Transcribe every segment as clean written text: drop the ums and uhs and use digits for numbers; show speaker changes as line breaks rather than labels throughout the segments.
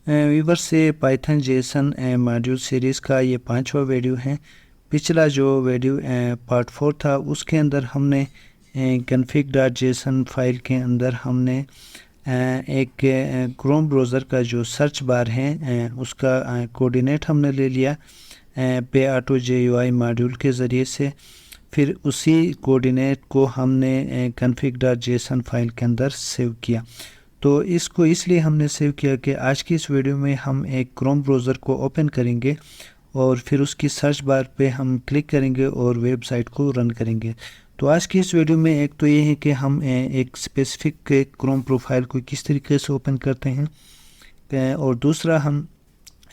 Weaver से Python Jason module series का ये 5वां वीडियो है। पिछला जो वीडियो पार्ट 4 था उसके अंदर हमने config.json फाइल के अंदर हमने एक क्रोम ब्राउज़र का जो सर्च बार है उसका कोऑर्डिनेट हमने ले लिया पे ऑटो GUI मॉड्यूल के ज़रिए से। फिर उसी कोऑर्डिनेट को हमने config.json फाइल के अंदर सेव किया। तो इसको इसलिए हमने सेव किया कि आज की इस वीडियो में हम एक क्रोम ब्राउज़र को ओपन करेंगे और फिर उसकी सर्च बार पे हम क्लिक करेंगे और वेबसाइट को रन करेंगे। तो आज की इस वीडियो में एक तो ये है कि हम एक स्पेसिफिक क्रोम प्रोफाइल को किस तरीके से ओपन करते हैं, और दूसरा हम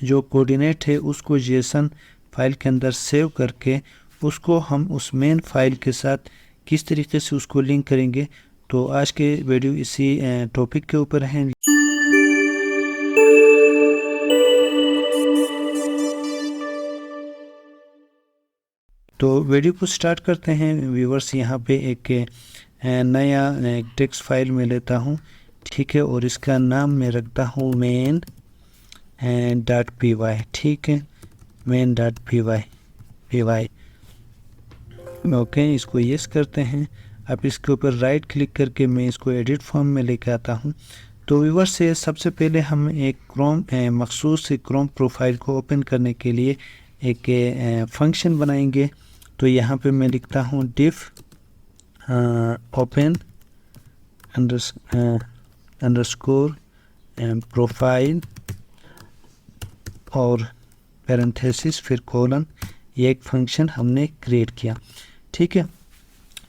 जो कोऑर्डिनेट है उसको जेसन फाइल के अंदर सेव करके उसको हम उस मेन फाइल के साथ किस तरीके से उसको लिंक करेंगे। तो आज के वीडियो इसी टॉपिक के ऊपर है। तो वीडियो को स्टार्ट करते हैं व्यूवर्स। यहाँ पे एक नया टेक्स्ट फाइल में लेता हूँ, ठीक है, और इसका नाम मैं रखता हूँ main.py, ठीक है, main.py। ओके, इसको यस करते हैं। अब इसके ऊपर राइट क्लिक करके मैं इसको एडिट फॉर्म में लेके आता हूँ। तो व्यूअर्स से सबसे पहले हम एक क्रोम मखसूस क्रोम प्रोफाइल को ओपन करने के लिए एक फंक्शन बनाएंगे। तो यहाँ पे मैं लिखता हूँ डिफ ओपन अंडरस्कोर प्रोफाइल और पैरेंथेसिस फिर कोलन। ये एक फंक्शन हमने क्रिएट किया, ठीक है।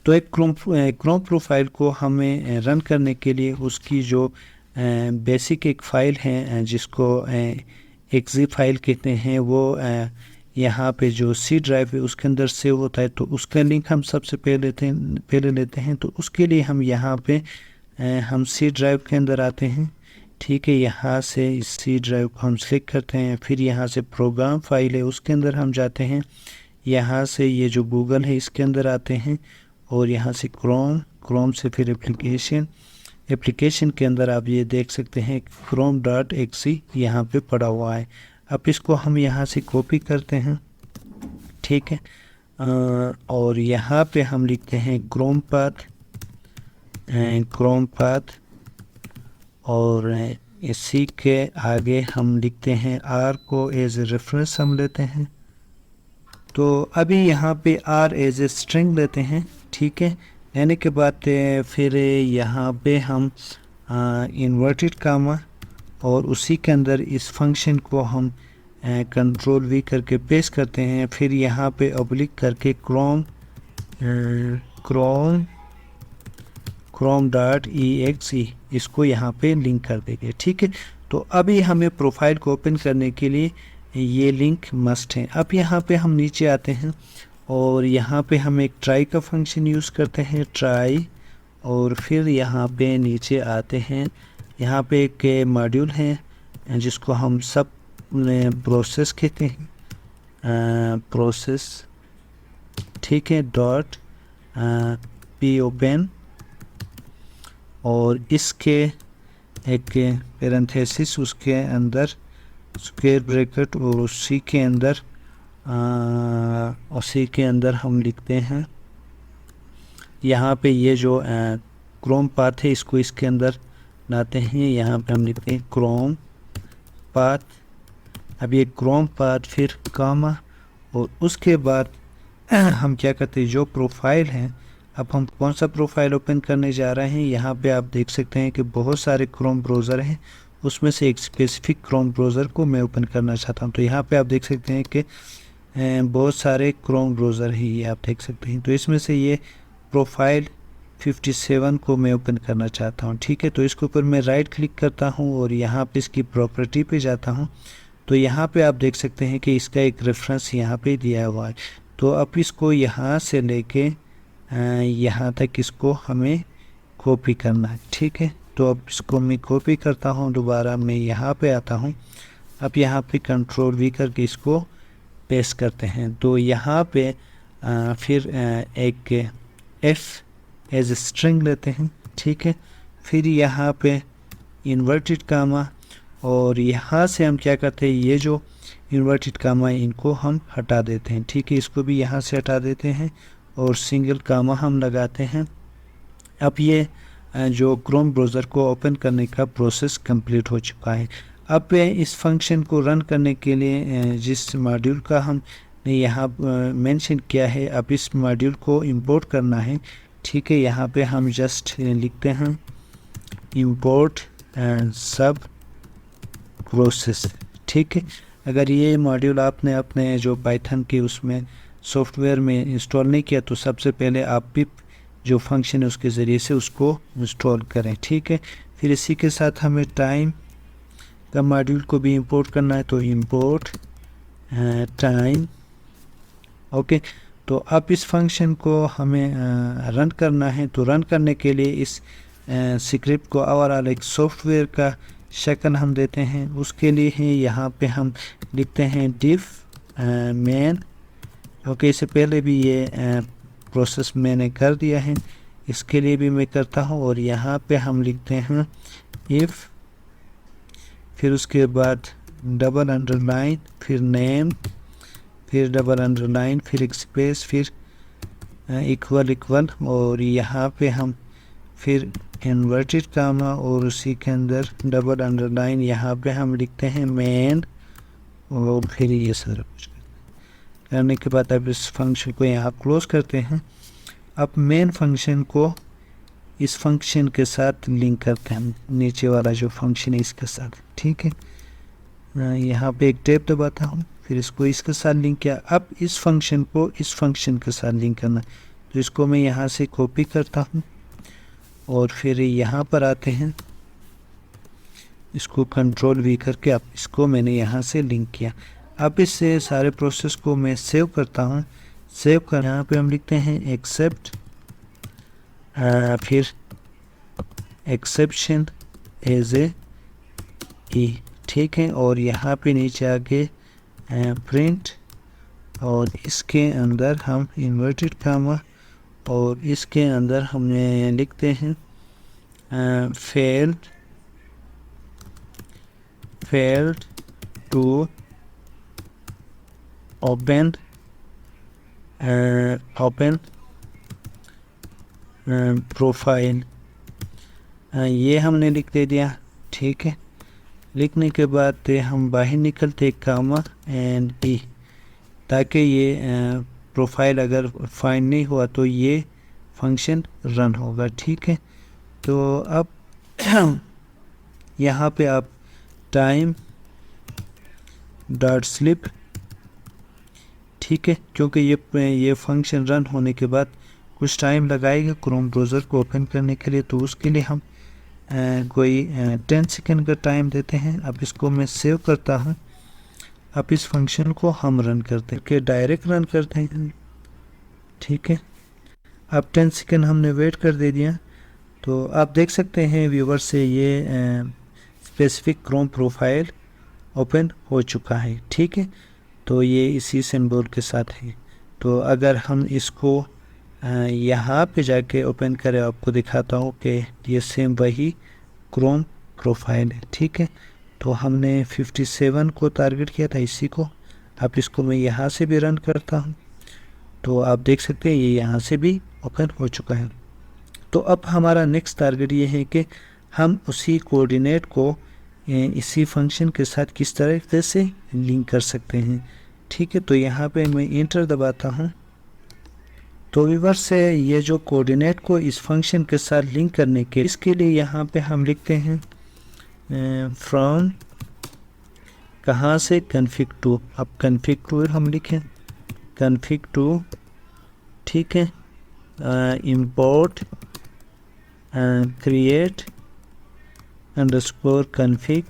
तो एक क्रोम प्रोफाइल को हमें रन करने के लिए उसकी जो बेसिक एक फ़ाइल है जिसको एक्जी फाइल कहते हैं, वो यहाँ पे जो सी ड्राइव है उसके अंदर सेव होता है। तो उसका लिंक हम सबसे पहले लेते हैं। तो उसके लिए हम यहाँ पे हम सी ड्राइव के अंदर आते हैं, ठीक है। यहाँ से इस सी ड्राइव को हम सेलेक्ट करते हैं। फिर यहाँ से प्रोग्राम फाइल है उसके अंदर हम जाते हैं। यहाँ से ये जो गूगल है इसके अंदर आते हैं और यहाँ से क्रोम से फिर एप्लीकेशन के अंदर आप ये देख सकते हैं chrome.exe यहाँ पे पड़ा हुआ है। अब इसको हम यहाँ से कॉपी करते हैं, ठीक है, और यहाँ पे हम लिखते हैं क्रोम पाथ और इसी के आगे हम लिखते हैं आर को एज ए रेफरेंस हम लेते हैं। तो अभी यहाँ पे आर एज ए स्ट्रिंग लेते हैं, ठीक है। लेने के बाद फिर यहाँ पे हम इन्वर्टेड कामा और उसी के अंदर इस फंक्शन को हम कंट्रोल वी करके पेस्ट करते हैं। फिर यहाँ पे ऑब्लिक करके chrome.exe इसको यहाँ पे लिंक कर देंगे, ठीक है। तो अभी हमें प्रोफाइल को ओपन करने के लिए ये लिंक मस्ट है। अब यहाँ पे हम नीचे आते हैं और यहाँ पे हम एक ट्राई का फंक्शन यूज़ करते हैं, ट्राई, और फिर यहाँ पे नीचे आते हैं। यहाँ पे एक मॉड्यूल है जिसको हम सब प्रोसेस कहते हैं, प्रोसेस, ठीक है, डॉट पी ओपन, और इसके एक पैरेंथेसिस उसके अंदर स्क्वायर ब्रैकेट और उसी के अंदर हम लिखते हैं यहाँ पे ये जो क्रोम पाथ है इसको इसके अंदर लाते हैं। यहाँ पे हम लिखते हैं क्रोम पाथ। अब ये क्रोम पाथ फिर कामा और उसके बाद हम क्या करते हैं, जो प्रोफाइल है, अब हम कौन सा प्रोफाइल ओपन करने जा रहे हैं। यहाँ पे आप देख सकते हैं कि बहुत सारे क्रोम ब्राउज़र हैं, उसमें से एक स्पेसिफिक क्रोम ब्राउज़र को मैं ओपन करना चाहता हूँ। तो यहाँ पे आप देख सकते हैं कि बहुत सारे क्रोम ब्राउज़र ही ये आप देख सकते हैं। तो इसमें से ये प्रोफाइल 57 को मैं ओपन करना चाहता हूँ, ठीक है। तो इसके ऊपर मैं राइट क्लिक करता हूँ और यहाँ पे इसकी प्रॉपर्टी पे जाता हूँ। तो यहाँ पे आप देख सकते हैं कि इसका एक रेफरेंस यहाँ पे दिया हुआ है। तो अब इसको यहाँ से लेके यहाँ तक इसको हमें कॉपी करना है, ठीक है। तो अब इसको मैं कॉपी करता हूँ, दोबारा मैं यहाँ पे आता हूँ। अब यहाँ पे कंट्रोल वी करके इसको पेस्ट करते हैं। तो यहाँ पे फिर एक एफ एज स्ट्रिंग लेते हैं, ठीक है। फिर यहाँ पे इन्वर्टेड कामा और यहाँ से हम क्या करते हैं, ये जो इन्वर्टेड कामा है इनको हम हटा देते हैं। ठीक है, इसको भी यहाँ से हटा देते हैं और सिंगल कामा हम लगाते हैं। अब ये जो क्रोम ब्राउज़र को ओपन करने का प्रोसेस कंप्लीट हो चुका है। अब इस फंक्शन को रन करने के लिए जिस मॉड्यूल का हमने यहाँ मेंशन किया है, अब इस मॉड्यूल को इंपोर्ट करना है। ठीक है, यहाँ पे हम जस्ट लिखते हैं इंपोर्ट सब प्रोसेस। ठीक है, अगर ये मॉड्यूल आपने अपने जो पाइथन के उसमें सॉफ्टवेयर में इंस्टॉल नहीं किया तो सबसे पहले आप पिप जो फंक्शन है उसके ज़रिए से उसको इंस्टॉल करें। ठीक है, फिर इसी के साथ हमें टाइम का मॉड्यूल को भी इंपोर्ट करना है, तो इंपोर्ट टाइम। ओके, तो अब इस फंक्शन को हमें रन करना है। तो रन करने के लिए इस स्क्रिप्ट को ओवरऑल एक सॉफ्टवेयर का शक्ल हम देते हैं। उसके लिए है यहाँ पे हम लिखते हैं डिफ मेन। ओके, इससे पहले भी ये प्रोसेस मैंने कर दिया है, इसके लिए भी मैं करता हूँ। और यहाँ पे हम लिखते हैं इफ़, फिर उसके बाद डबल अंडरलाइन, फिर नेम, फिर डबल अंडरलाइन, फिर एक स्पेस, फिर इक्वल इक्वल, और यहाँ पे हम फिर इन्वर्टेड कामा और उसी के अंदर डबल अंडरलाइन, यहाँ पे हम लिखते हैं मेन, और फिर ये सारा कुछ करने के बाद अब इस फंक्शन को यहाँ क्लोज करते हैं। अब मेन फंक्शन को इस फंक्शन के साथ लिंक करते हैं, नीचे वाला जो फंक्शन है इसके साथ। ठीक है, यहाँ पे एक टैब दबाता हूँ, फिर इसको इसके साथ लिंक किया। अब इस फंक्शन को इस फंक्शन के साथ लिंक करना, तो इसको मैं यहाँ से कॉपी करता हूँ और फिर यहाँ पर आते हैं, इसको कंट्रोल वी करके अब इसको मैंने यहाँ से लिंक किया। अब इस सारे प्रोसेस को मैं सेव करता हूँ। सेव कर यहाँ पे हम लिखते हैं एक्सेप्ट, फिर एक्सेप्शन एज ए ई। ठीक है, और यहाँ पे नीचे आके प्रिंट, और इसके अंदर हम इन्वर्टेड कामा, और इसके अंदर हमने लिखते हैं failed to open प्रोफाइल, ये हमने लिख दे दिया। ठीक है, लिखने के बाद हम बाहर निकलते कामा एंड ई, ताकि ये प्रोफाइल अगर फाइंड नहीं हुआ तो ये फंक्शन रन होगा। ठीक है, तो अब यहाँ पे आप टाइम डॉट स्लिप, ठीक है, क्योंकि ये फंक्शन रन होने के बाद कुछ टाइम लगाएगा क्रोम ब्राउज़र को ओपन करने के लिए, तो उसके लिए हम कोई 10 सेकेंड का टाइम देते हैं। अब इसको मैं सेव करता हूँ। अब इस फंक्शन को हम रन करते हैं कि डायरेक्ट रन करते हैं। ठीक है, अब 10 सेकेंड हमने वेट कर दे दिया, तो आप देख सकते हैं व्यूवर से ये स्पेसिफिक क्रोम प्रोफाइल ओपन हो चुका है। ठीक है, तो ये इसी सिंबल के साथ है। तो अगर हम इसको यहाँ पे जाके ओपन करें, आपको दिखाता हूँ कि ये सेम वही क्रोम प्रोफाइल है। ठीक है, तो हमने 57 को टारगेट किया था इसी को। अब इसको मैं यहाँ से भी रन करता हूँ, तो आप देख सकते हैं ये यहाँ से भी ओपन हो चुका है। तो अब हमारा नेक्स्ट टारगेट ये है कि हम उसी कोऑर्डिनेट को इसी फंक्शन के साथ किस तरह से लिंक कर सकते हैं। ठीक है, तो यहाँ पे मैं इंटर दबाता हूँ। तो व्यूअर से ये जो कोऑर्डिनेट को इस फंक्शन के साथ लिंक करने के इसके लिए यहाँ पे हम लिखते हैं फ्रॉम, कहाँ से, कन्फिग टू। अब कन्फिग टू हम लिखें, कन्फिग टू। ठीक है, इंपोर्ट क्रिएट अंडरस्कोर कन्फिग,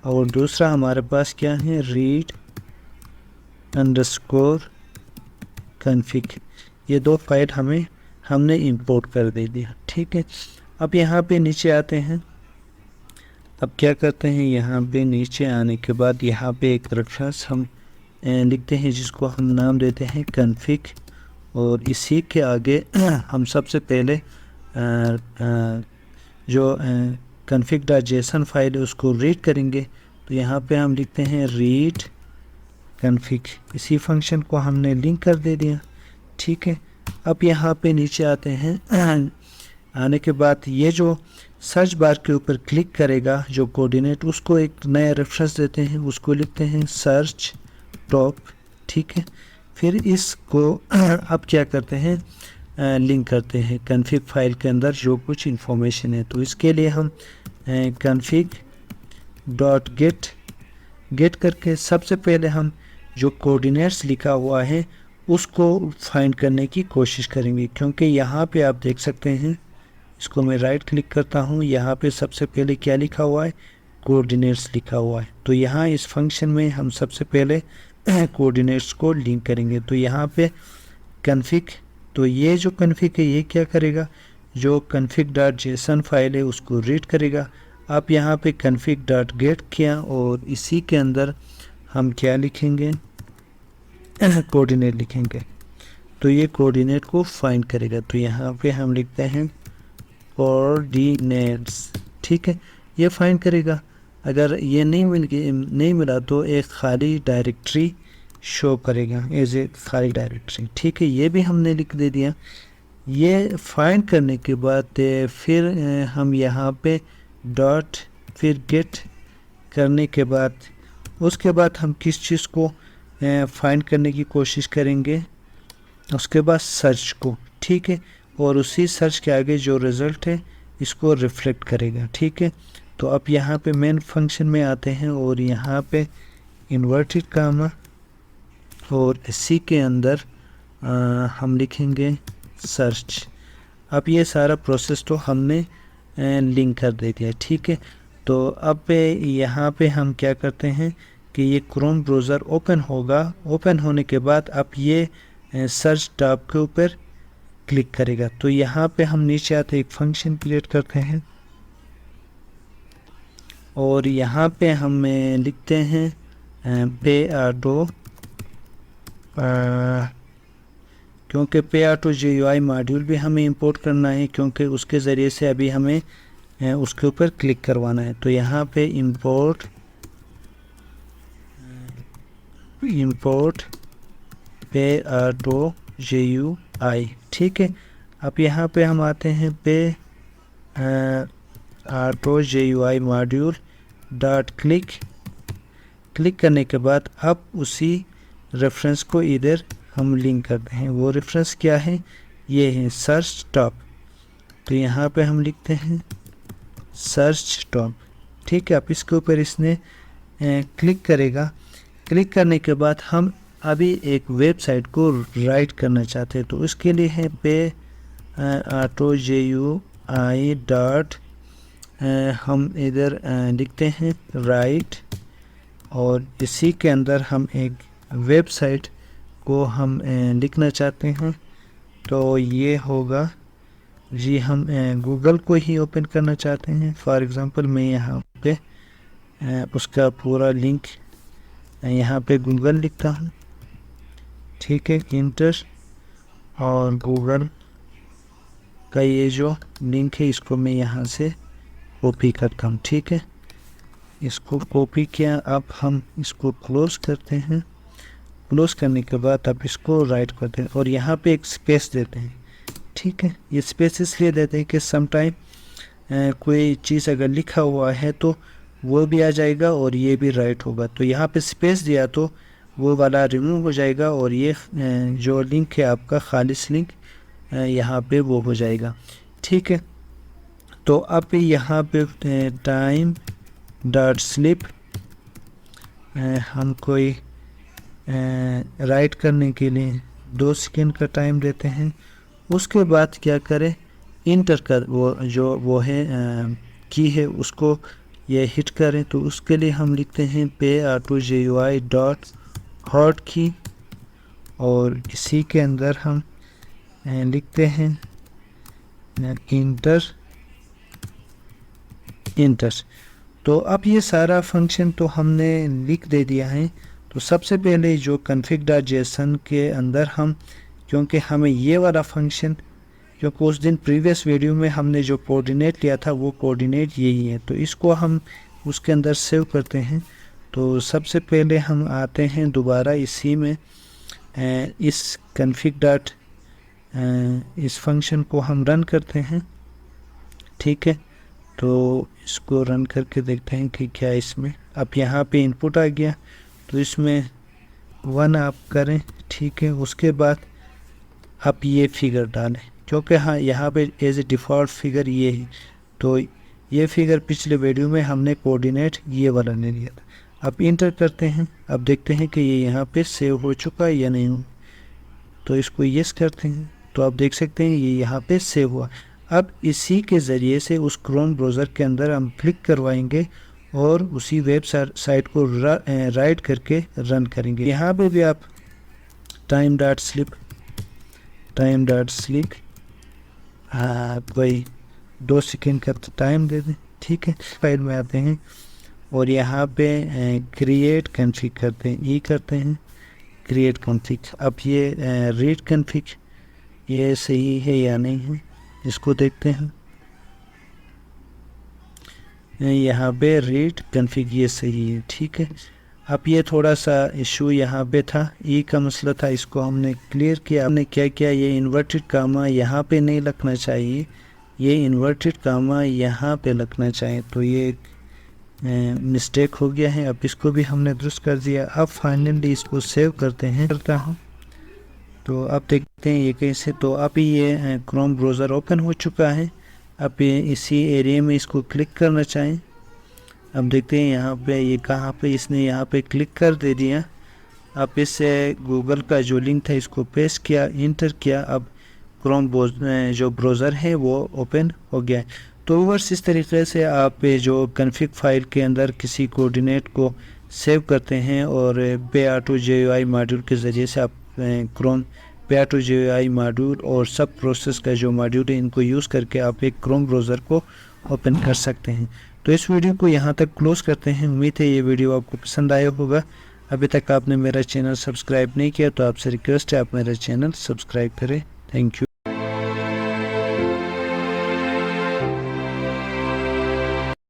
और दूसरा हमारे पास क्या है, रीड अंडरस्कोर कन्फिग। ये दो फाइल हमने इंपोर्ट कर दे दिया। ठीक है, अब यहाँ पे नीचे आते हैं। अब क्या करते हैं, यहाँ पे नीचे आने के बाद यहाँ पे एक रेफरेंस हम लिखते हैं जिसको हम नाम देते हैं कन्फिग, और इसी के आगे हम सबसे पहले जो config.json फाइल है उसको रीड करेंगे। तो यहाँ पे हम लिखते हैं रीड config, इसी फंक्शन को हमने लिंक कर दे दिया। ठीक है, अब यहाँ पे नीचे आते हैं। आने के बाद ये जो सर्च बार के ऊपर क्लिक करेगा जो कोऑर्डिनेट, उसको एक नया रेफरेंस देते हैं, उसको लिखते हैं सर्च टॉप। ठीक है, फिर इसको अब क्या करते हैं, लिंक करते हैं कन्फिग फाइल के अंदर जो कुछ इंफॉर्मेशन है। तो इसके लिए हम कन्फिग डॉट गेट करके सबसे पहले हम जो कोऑर्डिनेट्स लिखा हुआ है उसको फाइंड करने की कोशिश करेंगे, क्योंकि यहाँ पे आप देख सकते हैं, इसको मैं राइट क्लिक करता हूँ, यहाँ पे सबसे पहले क्या लिखा हुआ है, कोऑर्डिनेट्स लिखा हुआ है। तो यहाँ इस फंक्शन में हम सबसे पहले कोऑर्डिनेट्स को लिंक करेंगे। तो यहाँ पे कन्फिग, तो ये जो कन्फिग है ये क्या करेगा, जो config.json फाइल है उसको रीड करेगा। आप यहाँ पे config.get किया और इसी के अंदर हम क्या लिखेंगे, कोऑर्डिनेट लिखेंगे। तो ये कोऑर्डिनेट को फाइंड करेगा। तो यहाँ पे हम लिखते हैं कोऑर्डिनेट्स। ठीक है, ये फाइंड करेगा। अगर ये नहीं मिला तो एक खाली डायरेक्टरी शो करेगा एज ए खाली डायरेक्टरी। ठीक है, ये भी हमने लिख दे दिया। ये फाइंड करने के बाद फिर हम यहाँ पे डॉट, फिर गेट करने के बाद उसके बाद हम किस चीज़ को फाइंड करने की कोशिश करेंगे, उसके बाद सर्च को। ठीक है, और उसी सर्च के आगे जो रिज़ल्ट है इसको रिफ्लेक्ट करेगा। ठीक है, तो अब यहाँ पे मेन फंक्शन में आते हैं और यहाँ पे इन्वर्टेड कामा और इसी के अंदर हम लिखेंगे सर्च। अब ये सारा प्रोसेस तो हमने लिंक कर दे दिया। ठीक है, तो अब यहाँ पे हम क्या करते हैं कि ये क्रोम ब्राउज़र ओपन होगा। ओपन होने के बाद अब ये सर्च टैब के ऊपर क्लिक करेगा। तो यहाँ पे हम नीचे आते एक फंक्शन क्रिएट करते हैं और यहाँ पे हम लिखते हैं पे ऑटो, क्योंकि पे ऑटो GUI मॉड्यूल भी हमें इंपोर्ट करना है, क्योंकि उसके ज़रिए से अभी हमें उसके ऊपर क्लिक करवाना है। तो यहाँ पे इंपोर्ट पे ऑटो GUI। ठीक है, अब यहाँ पे हम आते हैं पे auto GUI module dot click करने के बाद अब उसी रेफरेंस को इधर हम लिंक करते हैं। वो रेफरेंस क्या है, ये है सर्च टॉप। तो यहाँ पे हम लिखते हैं सर्च टॉप। ठीक है, अब इसके ऊपर इसने क्लिक करेगा। क्लिक करने के बाद हम अभी एक वेबसाइट को राइट करना चाहते हैं। तो उसके लिए है पे ऑटो GUI डॉट, हम इधर लिखते हैं राइट और इसी के अंदर हम एक वेबसाइट को हम लिखना चाहते हैं। तो ये होगा जी, हम गूगल को ही ओपन करना चाहते हैं। फॉर एग्ज़ाम्पल मैं यहाँ पे उसका पूरा लिंक यहाँ पे गूगल लिखता हूँ। ठीक है, इंटर और गूगल का ये जो लिंक है इसको मैं यहाँ से कॉपी करता हूँ। ठीक है, इसको कॉपी किया। अब हम इसको क्लोज़ करते हैं। क्लोज़ करने के बाद अब इसको राइट करते हैं और यहाँ पे एक स्पेस देते हैं। ठीक है, ये स्पेस इसलिए देते हैं कि समटाइम कोई चीज़ अगर लिखा हुआ है तो वो भी आ जाएगा और ये भी राइट होगा। तो यहाँ पे स्पेस दिया तो वो वाला रिमूव हो जाएगा और ये जो लिंक है आपका खालिस लिंक यहाँ पे वो हो जाएगा। ठीक है, तो अब यहाँ पे टाइम डॉट स्लिप हम कोई राइट करने के लिए 2 सेकंड का टाइम देते हैं। उसके बाद क्या करें, इंटर कर वो है की है उसको ये हिट करें। तो उसके लिए हम लिखते हैं पे ऑटो GUI डॉट हॉट की और इसी के अंदर हम लिखते हैं इंटर। तो अब ये सारा फंक्शन तो हमने लिख दे दिया है। तो सबसे पहले जो config.json के अंदर हम, क्योंकि हमें ये वाला फंक्शन क्योंकि उस दिन प्रीवियस वीडियो में हमने जो कोऑर्डिनेट लिया था वो कोऑर्डिनेट यही है। तो इसको हम उसके अंदर सेव करते हैं। तो सबसे पहले हम आते हैं दोबारा इसी में, इस config डॉट इस फंक्शन को हम रन करते हैं। ठीक है, तो इसको रन करके देखते हैं कि क्या इसमें, अब यहाँ पे इनपुट आ गया तो इसमें 1 आप करें। ठीक है, उसके बाद आप ये फिगर डालें, क्योंकि हाँ यहाँ पे एज ए डिफ़ॉल्ट फिगर ये है। तो ये फिगर पिछले वीडियो में हमने कोऑर्डिनेट ये वाला ले लिया था। अब इंटर करते हैं, अब देखते हैं कि ये यहाँ पे सेव हो चुका है या नहीं हो। तो इसको यस करते हैं, तो आप देख सकते हैं ये यहाँ पे सेव हुआ। अब इसी के ज़रिए से उस क्रोम ब्राउज़र के अंदर हम क्लिक करवाएंगे और उसी वेब साइट को राइट करके रन करेंगे। यहाँ पे भी आप टाइम डॉट स्लिप कोई 2 सेकेंड का टाइम दे दें। ठीक है, फाइल में आते हैं और यहाँ पे क्रिएट कॉन्फ़िग करते हैं, ये करते हैं क्रिएट कॉन्फ़िग। अब ये रीड कॉन्फ़िग ये सही है या नहीं है इसको देखते हैं। यहाँ पे रीड कॉन्फ़िग ये सही है। ठीक है, अब ये थोड़ा सा इशू यहाँ पे था, ई का मसला था, इसको हमने क्लियर किया। हमने क्या किया, ये इन्वर्टेड कामा यहाँ पे नहीं लगना चाहिए, ये इन्वर्टेड कामा यहाँ पे लगना चाहिए। तो ये मिस्टेक हो गया है, अब इसको भी हमने दुरुस्त कर दिया। अब फाइनली इसको सेव करते हैं, करता हूँ। तो अब देखते हैं ये कैसे। तो अब ये क्रोम ब्राउज़र ओपन हो चुका है। अब इसी एरिया में इसको क्लिक करना चाहें। अब देखते हैं यहाँ पे ये कहाँ पे, इसने यहाँ पे क्लिक कर दे दिया। अब इससे गूगल का जो लिंक था इसको पेस्ट किया, इंटर किया। अब क्रोम जो ब्राउज़र है वो ओपन हो गया है। तो वर्स इस तरीके से आप जो कॉन्फ़िग फाइल के अंदर किसी कोऑर्डिनेट को सेव करते हैं और P-auto-GUI मॉड्यूल के ज़रिए से आप क्रोम P-auto-GUI मॉड्यूल और सब प्रोसेस का जो मॉड्यूल है इनको यूज़ करके आप एक क्रोम ब्राउज़र को ओपन कर सकते हैं। तो इस वीडियो को यहाँ तक क्लोज़ करते हैं। उम्मीद है ये वीडियो आपको पसंद आया होगा। अभी तक आपने मेरा चैनल सब्सक्राइब नहीं किया तो आपसे रिक्वेस्ट है आप मेरा चैनल सब्सक्राइब करें। Thank you.